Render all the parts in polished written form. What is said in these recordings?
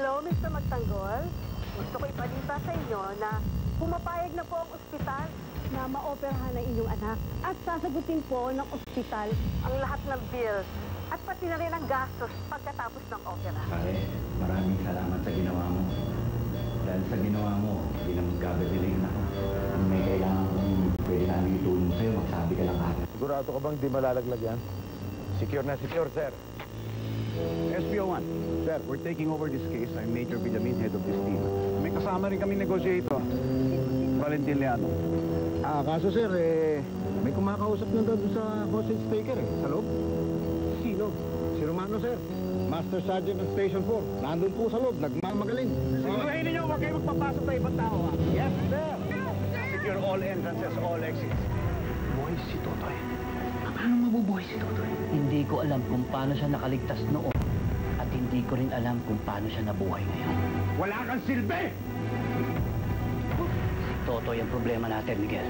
Hello, Mr. Magtanggol. Gusto ko ipalita sa inyo na pumapayag na po ang ospital na maoperahan ang inyong anak at sasagutin po ng ospital ang lahat ng bills at pati na rin ang gastos pagkatapos ng opera. Pare, maraming salamat sa ginawa mo. Dahil sa ginawa mo, hindi na magkababiling na. Kung may kailangan kung pwede namin itulong sa'yo, magsabi ka lang agad. Sigurado ka bang di malalaglag yan? Secure na secure, sir. SPO1, sir, we're taking over this case. I'm Major Villamin, head of this team. May kasama rin kami negotiator, Valentin Leano. Kaso sir, may kumakausap na doon sa hostage taker sa loob. Sino? Si Romano, sir. Master Sergeant ng Station 4. Nandun po sa loob, nagmamagaling. Sigurahin ninyo, huwag kayo magpapasok na ibang tao, ha? Yes, sir! Secure all entrances, all exits. Buhay si Totoy. Paano mabubuhay si Totoy? Hindi ko alam kung paano siya nakaligtas noon. At hindi ko rin alam kung paano siya nabuhay ngayon. Wala kang silbi! Si Totoy ang problema natin, Miguel.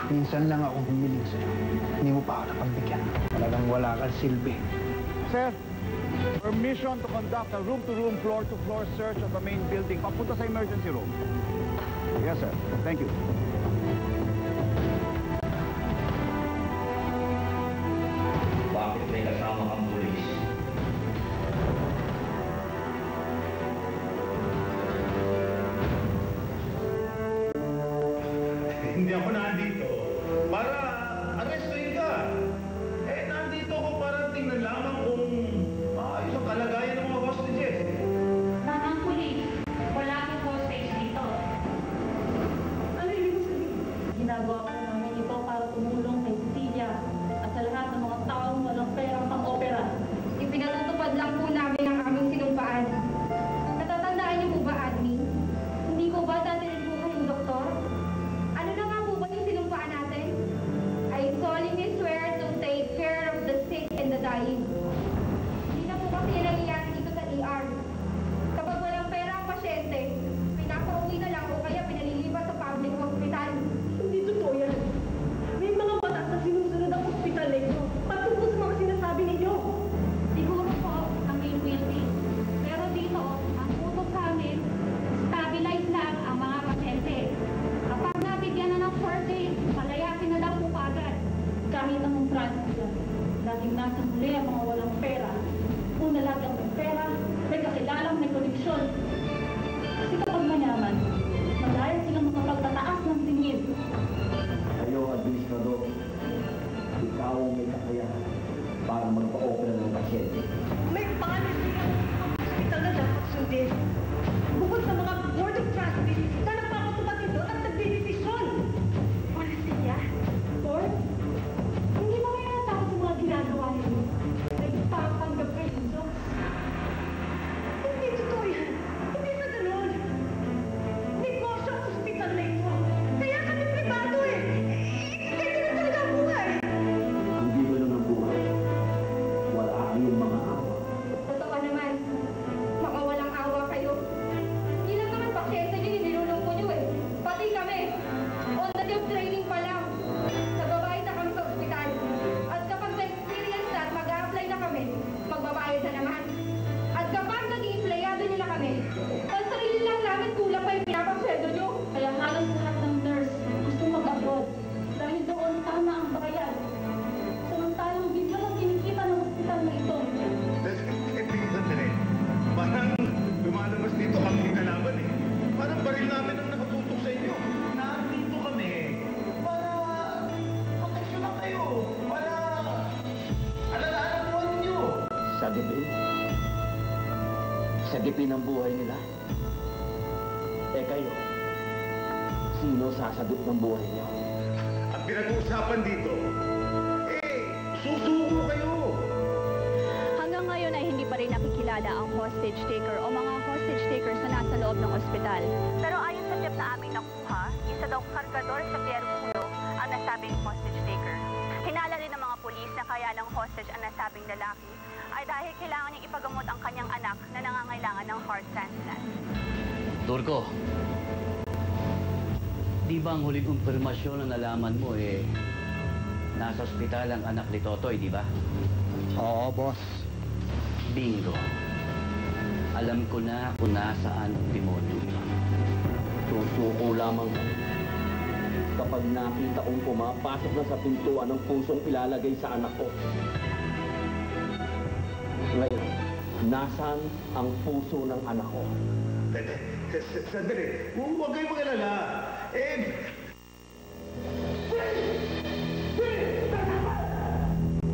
Minsan lang ako humiling sa'yo. Hindi mo pa ako napagbigyan. Talagang wala kang silbi. Sir, permission to conduct a room-to-room, floor-to-floor search of the main building. Papunta sa emergency room. Yes, sir. Thank you. Bakit may kasama kang pulis? Hindi ako nandito para arrestuin ka. Nandito ako para tingnan lamang kung maayos ang kalagayan ng mga hostages. Mamang pulis, wala akong hostage dito. Ano ibig mo sabihin? Ginagawa ko namin ito para tumulong kay Cecilia at sa lahat ng mga taong walang perang pang-opera. Ipinatutupad lang po namin ang aming sinumpaan. Natatandaan niyo po ba, admin? Hindi ko ba dadaling po kayong doktor? Ano na nga po ba yung sinumpaan natin? I solemnly swear to take care of the sick and the dying. Hindi na po kasi yan nangyayari dito sa ER. Kapag walang pera ang pasyente, pinapauwi na lang o kaya pinalilipat sa public hospital. Hindi totoo yan. May mga batas na sinusunod ang ospital ninyo. Patungkol sa mga sinasabi ninyo. Siguro po, kami will be. Pero dito, ang utos sa amin, stabilize lang ang mga pasyente. Kapag nabigyan na ng first aid, palayasin na lang po agad. Kahit anong transfer, laging nasa muli ang mga walang pera. Una lagi ang may pera, may kakilalang may koneksyon. Kasi kapag mayaman, malaya silang makapagtataas ng tingin. Kayo, administrador, ikaw ang may kakayahan para magpa-opera ng pasyente. May policy ang ospital na dapat sundin. Bukod sa mga board of trustees na nagpapatupad nito at nagdidesisyon. Policia? Lord, hindi ba kayo natawag sa mga ginagawa ninyo? Nagpapanggap kayo dito. Hindi totoo yan. Hindi sa ganun. Negosyo ang ospital na ito. Kaya kami privado eh. Ganyan na talaga ang buhay. Hindi ba naman buhay? Wala kayong mga awa. Totoo naman. Baka walang awa kayo. Hindi lang naman pasyente niyo, nilulong ko niyo eh. Pati kami. On the job training pa lang. Nagbabayad na kami sa ospital. At kapag na-experience na at mag-a-apply na kami, magbabayad na naman. At kapag naging empleyado niyo na kami, sa sarili lang namin kulang pa yung pinapasweldo niyo. Kaya halos lahat ng nurse gusto mag-abroad. Dahil doon tama ang bayan. Samantalang bigla lang kinikita ng ospital na ito. Sandali. Parang lumalabas dito kami kalaban eh. Parang baril namin ang nakatutok sa inyo. Nandito kami para proteksyon lang kayo. Para alalaan ang buwan ninyo. Sagipin ang buhay nila. Kayo, sino sasagot ng buhay niyo? Ang pinag-uusapan dito, susuko kayo. Hanggang ngayon ay hindi pa rin nakikilala ang hostage taker o mga hostage takers na nasa loob ng ospital. Pero ayon sa tip na aming nakuha, isa daw kargador sa Pierre Ulo ang nasabing hostage taker. Hinala rin ng mga pulis na kaya ng hostage ang nasabing lalaki ay dahil kailangan niyang ipagamot ang kanyang anak na nangangailangan ng heart transplant. Turco, di ba ang huling kumpirmasyon na nalaman mo nasa ospital ang anak ni Totoy, di ba? Oo, boss. Bingo. Alam ko na kung nasaan ang demonyo. Susuko lamang ako kapag nakita kong pumapasok na sa pintuan ng pusong ilalagay sa anak ko. Ngayon, nasaan ang puso ng anak ko? Sandali, huwag kayong mag-alala.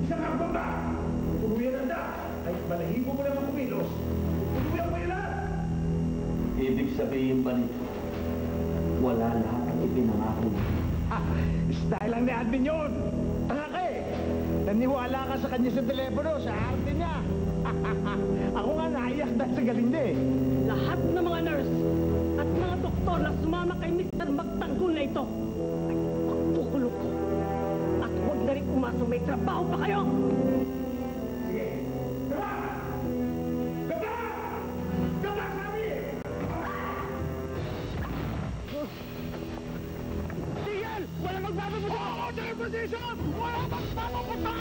Isang arbang ba? Tuluyan na. Ay, balahibo mo lang ang kumilos. Tuluyan mo yan. Ibig sabihin ba nito, wala lahat ang ipinangako mo? Style lang ni admin yun. Tanga ka eh. Naniwala ka sa kanya sa telepono, sa arte niya. Ako nga naiyak dahil sa galing niya eh. Lahat ng mga nurse at mga doktor na sumama kay Mr. Magtanggol na ito ay pagtukulog ko. At huwag na rin pumasok, may trabaho pa kayo! Sige. Gaba! Gaba! Gaba, sabi! Tigil! Wala magbababuto ako sa position! Wala magbababuto!